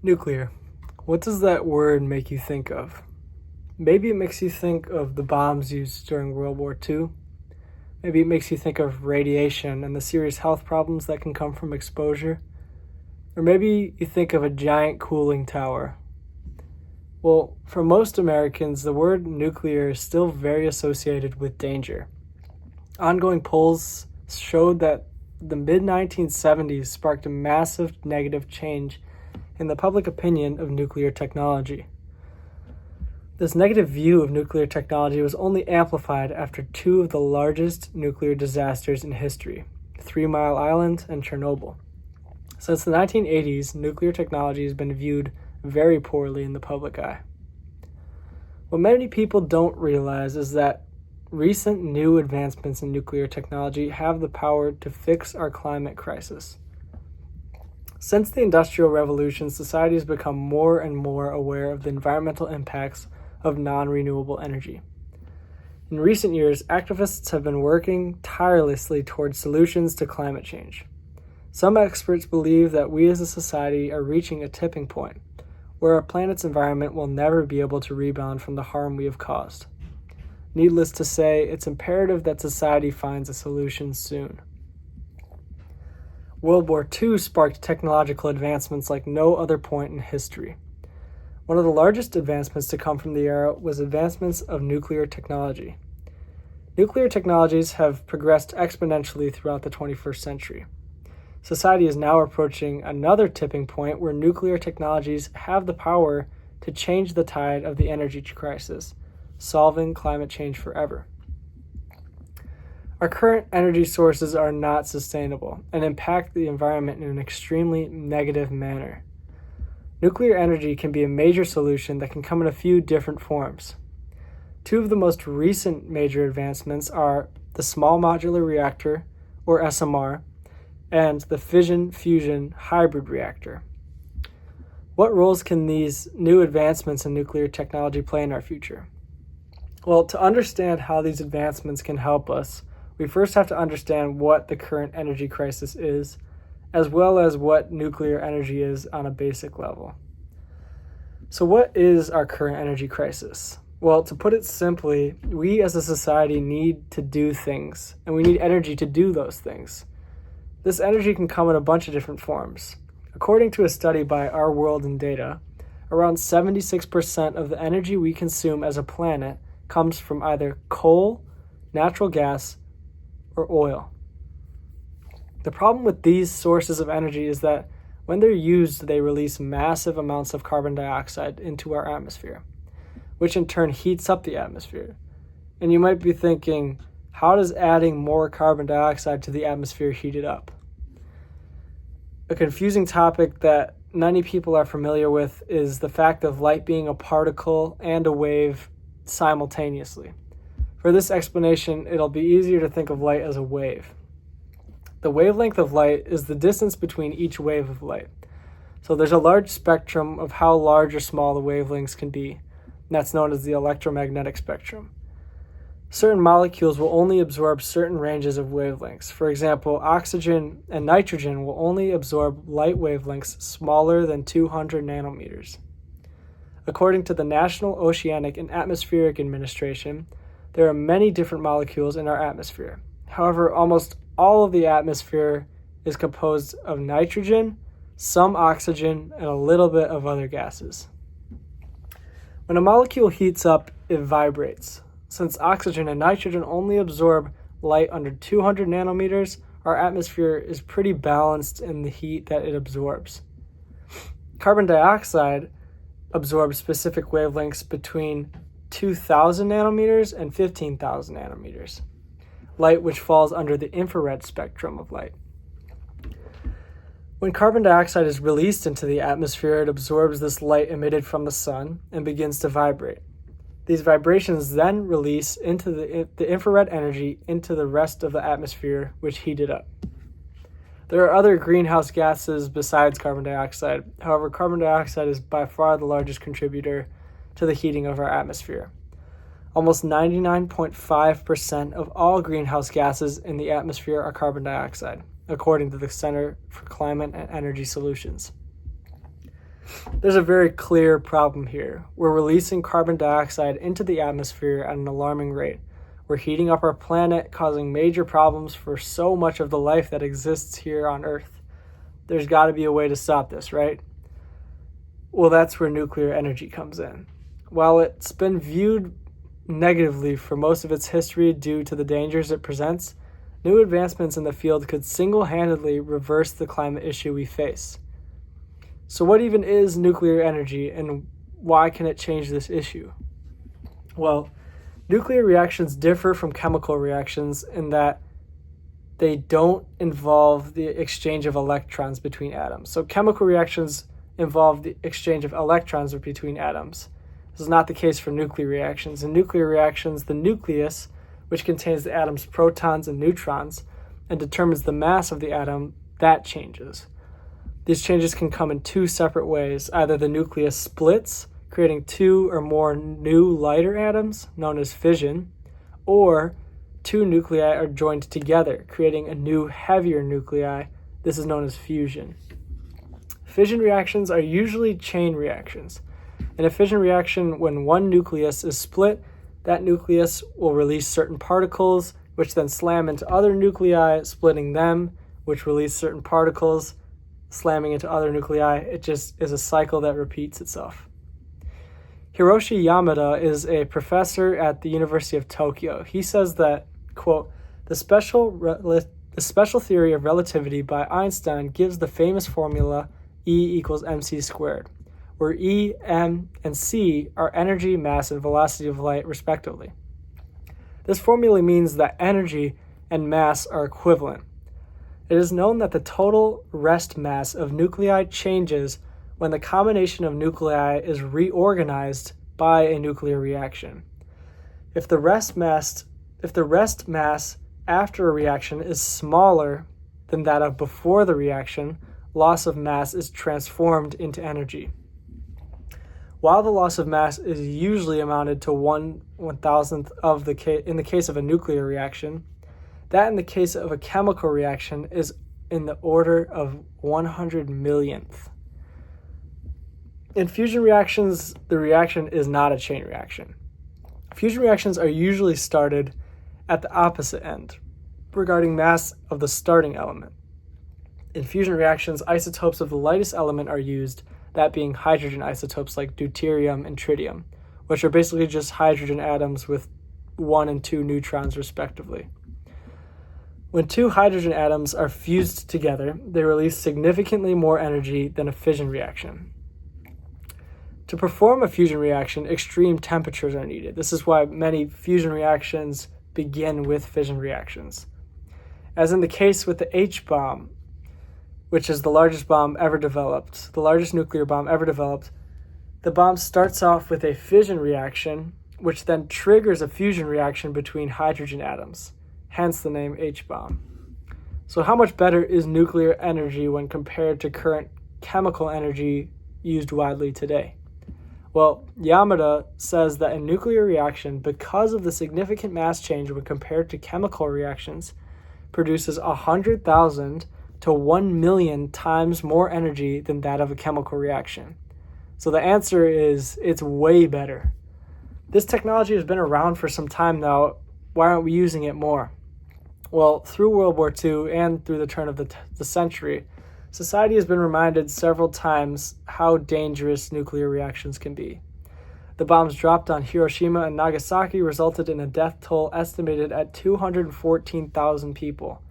Nuclear. What does that word make you think of? Maybe it makes you think of the bombs used during World War II. Maybe it makes you think of radiation and the serious health problems that can come from exposure. Or maybe you think of a giant cooling tower. Well, for most Americans, the word nuclear is still very associated with danger. Ongoing polls showed that the mid-1970s sparked a massive negative change in the public opinion of nuclear technology. This negative view of nuclear technology was only amplified after two of the largest nuclear disasters in history, 3 Mile Island and Chernobyl. Since the 1980s, nuclear technology has been viewed very poorly in the public eye. What many people don't realize is that recent new advancements in nuclear technology have the power to fix our climate crisis. Since the Industrial Revolution, society has become more and more aware of the environmental impacts of non-renewable energy. In recent years, activists have been working tirelessly towards solutions to climate change. Some experts believe that we as a society are reaching a tipping point where our planet's environment will never be able to rebound from the harm we have caused. Needless to say, it's imperative that society finds a solution soon. World War II sparked technological advancements like no other point in history. One of the largest advancements to come from the era was advancements of nuclear technology. Nuclear technologies have progressed exponentially throughout the 21st century. Society is now approaching another tipping point where nuclear technologies have the power to change the tide of the energy crisis, solving climate change forever. Our current energy sources are not sustainable and impact the environment in an extremely negative manner. Nuclear energy can be a major solution that can come in a few different forms. Two of the most recent major advancements are the Small Modular Reactor, or SMR, and the Fission-Fusion Hybrid Reactor. What roles can these new advancements in nuclear technology play in our future? Well, to understand how these advancements can help us, we first have to understand what the current energy crisis is, as well as what nuclear energy is on a basic level. So what is our current energy crisis? Well, to put it simply, we as a society need to do things, and we need energy to do those things. This energy can come in a bunch of different forms. According to a study by Our World in Data, around 76% of the energy we consume as a planet comes from either coal, natural gas, or oil. The problem with these sources of energy is that when they're used, they release massive amounts of carbon dioxide into our atmosphere, which in turn heats up the atmosphere. And you might be thinking, how does adding more carbon dioxide to the atmosphere heat it up? A confusing topic that many people are familiar with is the fact of light being a particle and a wave simultaneously. For this explanation, it'll be easier to think of light as a wave. The wavelength of light is the distance between each wave of light. So there's a large spectrum of how large or small the wavelengths can be, and that's known as the electromagnetic spectrum. Certain molecules will only absorb certain ranges of wavelengths. For example, oxygen and nitrogen will only absorb light wavelengths smaller than 200 nanometers. According to the National Oceanic and Atmospheric Administration, there are many different molecules in our atmosphere. However, almost all of the atmosphere is composed of nitrogen, some oxygen, and a little bit of other gases. When a molecule heats up, it vibrates. Since oxygen and nitrogen only absorb light under 200 nanometers, our atmosphere is pretty balanced in the heat that it absorbs. Carbon dioxide absorbs specific wavelengths between 2,000 nanometers and 15,000 nanometers, light which falls under the infrared spectrum of light. When carbon dioxide is released into the atmosphere, it absorbs this light emitted from the sun and begins to vibrate. These vibrations then release into the infrared energy into the rest of the atmosphere, which heat it up. There are other greenhouse gases besides carbon dioxide. However, carbon dioxide is by far the largest contributor to the heating of our atmosphere. Almost 99.5% of all greenhouse gases in the atmosphere are carbon dioxide, according to the Center for Climate and Energy Solutions. There's a very clear problem here. We're releasing carbon dioxide into the atmosphere at an alarming rate. We're heating up our planet, causing major problems for so much of the life that exists here on Earth. There's got to be a way to stop this, right? Well, that's where nuclear energy comes in. While it's been viewed negatively for most of its history due to the dangers it presents, new advancements in the field could single-handedly reverse the climate issue we face. So what even is nuclear energy, and why can it change this issue? Well, nuclear reactions differ from chemical reactions in that they don't involve the exchange of electrons between atoms. So chemical reactions involve the exchange of electrons between atoms. This is not the case for nuclear reactions. In nuclear reactions, the nucleus, which contains the atom's protons and neutrons and determines the mass of the atom, that changes. These changes can come in two separate ways. Either the nucleus splits, creating two or more new lighter atoms, known as fission, or two nuclei are joined together, creating a new heavier nuclei. This is known as fusion. Fission reactions are usually chain reactions. In a fission reaction, when one nucleus is split, that nucleus will release certain particles, which then slam into other nuclei, splitting them, which release certain particles, slamming into other nuclei. It just is a cycle that repeats itself. Hiroshi Yamada is a professor at the University of Tokyo. He says that, quote, the special theory of relativity by Einstein gives the famous formula E equals mc squared, where E, m, and c are energy, mass, and velocity of light, respectively. This formula means that energy and mass are equivalent. It is known that the total rest mass of nuclei changes when the combination of nuclei is reorganized by a nuclear reaction. If the rest mass after a reaction is smaller than that of before the reaction, loss of mass is transformed into energy. While the loss of mass is usually amounted to 1/1000th of in the case of a nuclear reaction, that in the case of a chemical reaction is in the order of 100 millionth. In fusion reactions, the reaction is not a chain reaction. Fusion reactions are usually started at the opposite end, regarding mass of the starting element. In fusion reactions, isotopes of the lightest element are used, that being hydrogen isotopes like deuterium and tritium, which are basically just hydrogen atoms with 1 and 2 neutrons respectively. When two hydrogen atoms are fused together, they release significantly more energy than a fission reaction. To perform a fusion reaction, extreme temperatures are needed. This is why many fusion reactions begin with fission reactions. As in the case with the H-bomb, which is the largest bomb ever developed, the largest nuclear bomb ever developed, the bomb starts off with a fission reaction, which then triggers a fusion reaction between hydrogen atoms, hence the name H-bomb. So how much better is nuclear energy when compared to current chemical energy used widely today? Well, Yamada says that a nuclear reaction, because of the significant mass change when compared to chemical reactions, produces 100,000 to 1 million times more energy than that of a chemical reaction. So the answer is it's way better. This technology has been around for some time now. Why aren't we using it more? Well, through World War II and through the turn of the century, society has been reminded several times how dangerous nuclear reactions can be. The bombs dropped on Hiroshima and Nagasaki resulted in a death toll estimated at 214,000 people.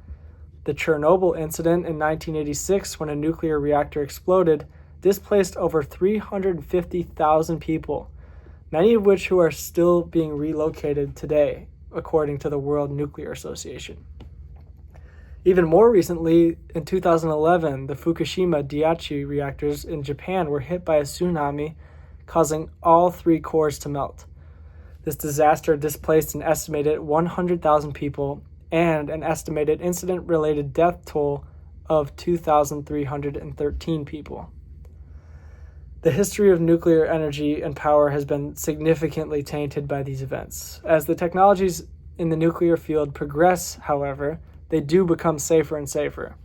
The Chernobyl incident in 1986, when a nuclear reactor exploded, displaced over 350,000 people, many of which who are still being relocated today, according to the World Nuclear Association. Even more recently, in 2011, the Fukushima Daiichi reactors in Japan were hit by a tsunami, causing all 3 cores to melt. This disaster displaced an estimated 100,000 people and an estimated incident-related death toll of 2,313 people. The history of nuclear energy and power has been significantly tainted by these events. As the technologies in the nuclear field progress, however, they do become safer and safer.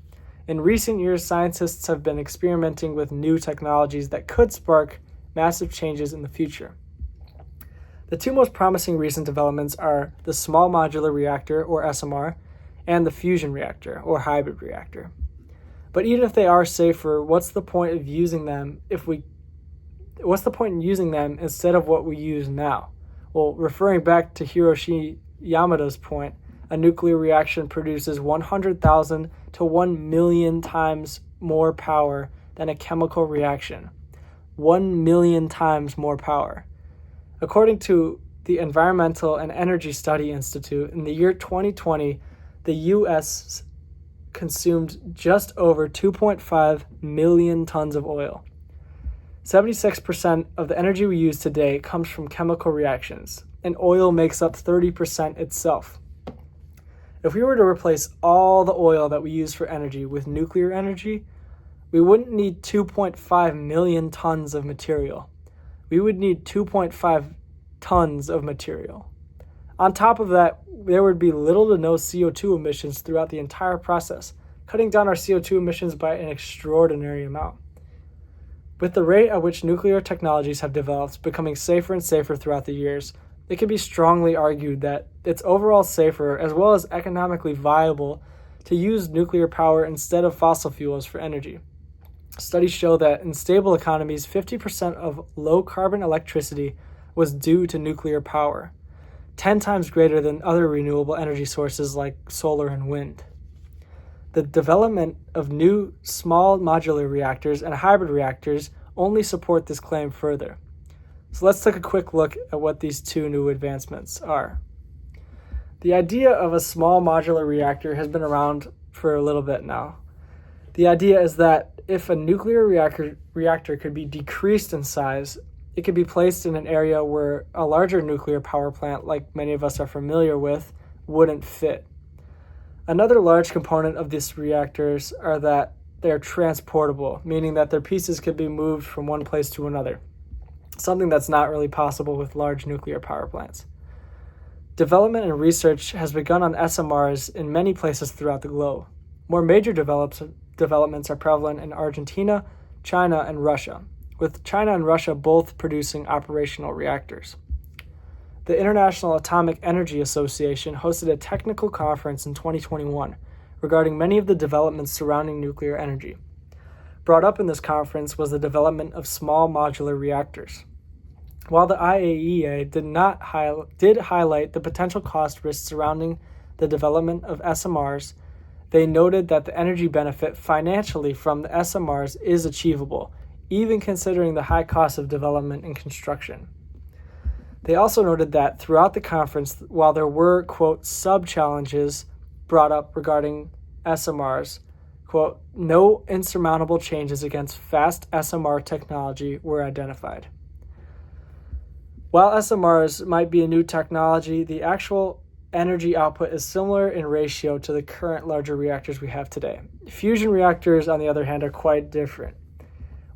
In recent years, scientists have been experimenting with new technologies that could spark massive changes in the future. The two most promising recent developments are the small modular reactor, or SMR, and the fusion reactor, or hybrid reactor. But even if they are safer, what's the point in using them instead of what we use now? Well, referring back to Hiroshi Yamada's point, a nuclear reaction produces 100,000 to 1 million times more power than a chemical reaction. 1 million times more power. According to the Environmental and Energy Study Institute, in the year 2020, the U.S. consumed just over 2.5 million tons of oil. 76% of the energy we use today comes from chemical reactions, and oil makes up 30% itself. If we were to replace all the oil that we use for energy with nuclear energy, we wouldn't need 2.5 million tons of material. We would need 2.5 tons of material. On top of that, there would be little to no CO2 emissions throughout the entire process, cutting down our CO2 emissions by an extraordinary amount. With the rate at which nuclear technologies have developed, becoming safer and safer throughout the years, it can be strongly argued that it's overall safer as well as economically viable to use nuclear power instead of fossil fuels for energy. Studies show that in stable economies, 50% of low-carbon electricity was due to nuclear power, 10 times greater than other renewable energy sources like solar and wind. The development of new small modular reactors and hybrid reactors only support this claim further. So let's take a quick look at what these two new advancements are. The idea of a small modular reactor has been around for a little bit now. The idea is that if a nuclear reactor could be decreased in size, it could be placed in an area where a larger nuclear power plant, like many of us are familiar with, wouldn't fit. Another large component of these reactors are that they're transportable, meaning that their pieces could be moved from one place to another, something that's not really possible with large nuclear power plants. Development and research has begun on SMRs in many places throughout the globe. More major developments are prevalent in Argentina, China, and Russia, with China and Russia both producing operational reactors. The International Atomic Energy Association hosted a technical conference in 2021 regarding many of the developments surrounding nuclear energy. Brought up in this conference was the development of small modular reactors. While the IAEA did highlight the potential cost risks surrounding the development of SMRs, they noted that the energy benefit financially from the SMRs is achievable, even considering the high cost of development and construction. They also noted that throughout the conference, while there were, quote, sub-challenges brought up regarding SMRs, quote, no insurmountable changes against fast SMR technology were identified. While SMRs might be a new technology, the actual energy output is similar in ratio to the current larger reactors we have today. Fusion reactors, on the other hand, are quite different.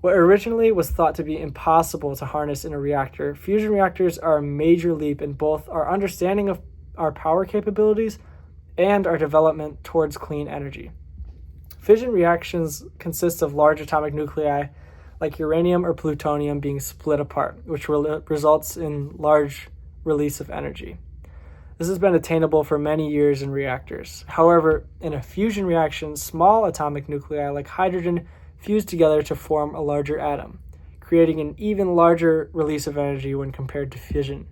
What originally was thought to be impossible to harness in a reactor, fusion reactors are a major leap in both our understanding of our power capabilities and our development towards clean energy. Fission reactions consist of large atomic nuclei like uranium or plutonium being split apart, which results in large release of energy. This has been attainable for many years in reactors. However, in a fusion reaction, small atomic nuclei like hydrogen fuse together to form a larger atom, creating an even larger release of energy when compared to fission.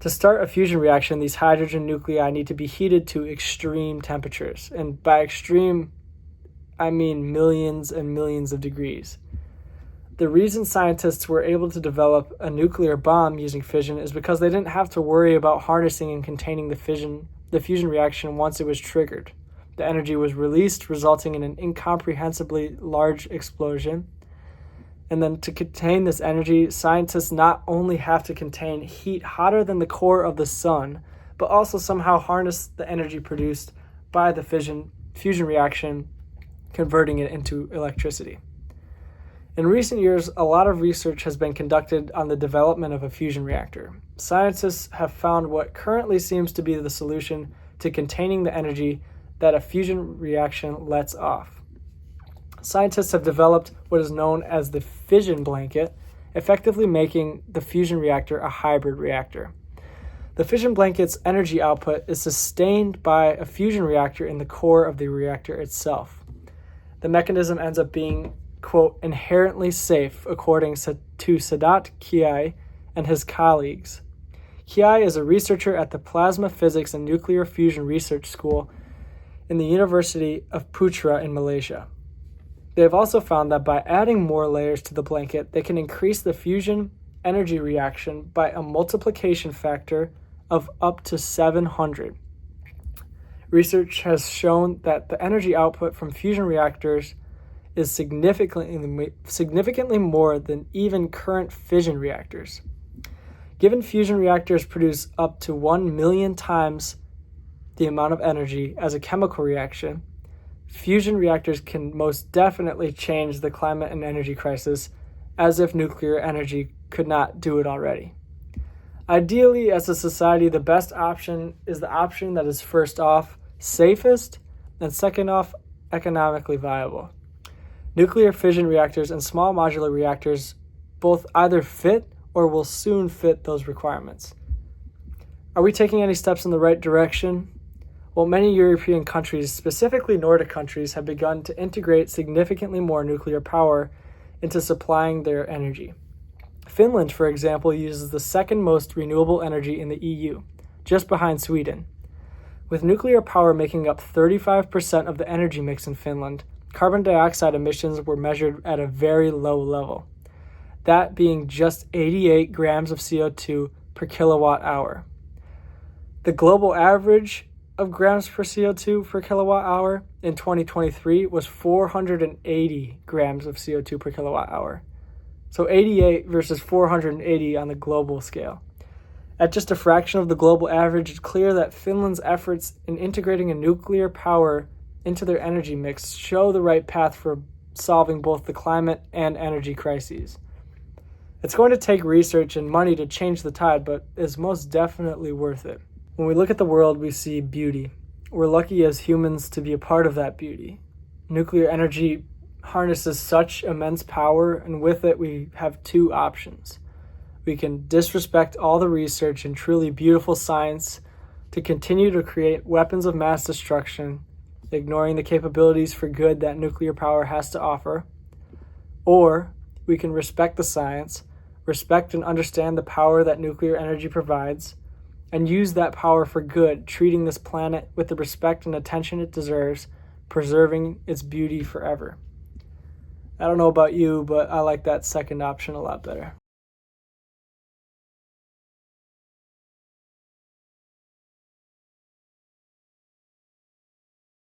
To start a fusion reaction, these hydrogen nuclei need to be heated to extreme temperatures, and by extreme, I mean millions and millions of degrees. The reason scientists were able to develop a nuclear bomb using fission is because they didn't have to worry about harnessing and containing the fusion reaction once it was triggered. The energy was released, resulting in an incomprehensibly large explosion. And then to contain this energy, scientists not only have to contain heat hotter than the core of the sun, but also somehow harness the energy produced by the fusion reaction, converting it into electricity. In recent years, a lot of research has been conducted on the development of a fusion reactor. Scientists have found what currently seems to be the solution to containing the energy that a fusion reaction lets off. Scientists have developed what is known as the fission blanket, effectively making the fusion reactor a hybrid reactor. The fission blanket's energy output is sustained by a fusion reactor in the core of the reactor itself. The mechanism ends up being, quote, inherently safe, according to Sadat Kiai and his colleagues. Kiai is a researcher at the Plasma Physics and Nuclear Fusion Research School in the University of Putra in Malaysia. They have also found that by adding more layers to the blanket, they can increase the fusion energy reaction by a multiplication factor of up to 700. Research has shown that the energy output from fusion reactors is significantly more than even current fission reactors. Given fusion reactors produce up to 1 million times the amount of energy as a chemical reaction, fusion reactors can most definitely change the climate and energy crisis, as if nuclear energy could not do it already. Ideally, as a society, the best option is the option that is first off, safest, and second off, economically viable. Nuclear fission reactors and small modular reactors both either fit or will soon fit those requirements. Are we taking any steps in the right direction? Well, many European countries, specifically Nordic countries, have begun to integrate significantly more nuclear power into supplying their energy. Finland, for example, uses the second most renewable energy in the EU, just behind Sweden. With nuclear power making up 35% of the energy mix in Finland, carbon dioxide emissions were measured at a very low level, that being just 88 grams of CO2 per kilowatt hour. The global average of grams per CO2 per kilowatt hour in 2023 was 480 grams of CO2 per kilowatt hour. So 88 versus 480 on the global scale. At just a fraction of the global average, it's clear that Finland's efforts in integrating a nuclear power into their energy mix show the right path for solving both the climate and energy crises. It's going to take research and money to change the tide, but is most definitely worth it. When we look at the world, we see beauty. We're lucky as humans to be a part of that beauty. Nuclear energy harnesses such immense power, and with it we have two options. We can disrespect all the research and truly beautiful science to continue to create weapons of mass destruction, ignoring the capabilities for good that nuclear power has to offer. Or we can respect the science, respect and understand the power that nuclear energy provides, and use that power for good, treating this planet with the respect and attention it deserves, preserving its beauty forever. I don't know about you, but I like that second option a lot better.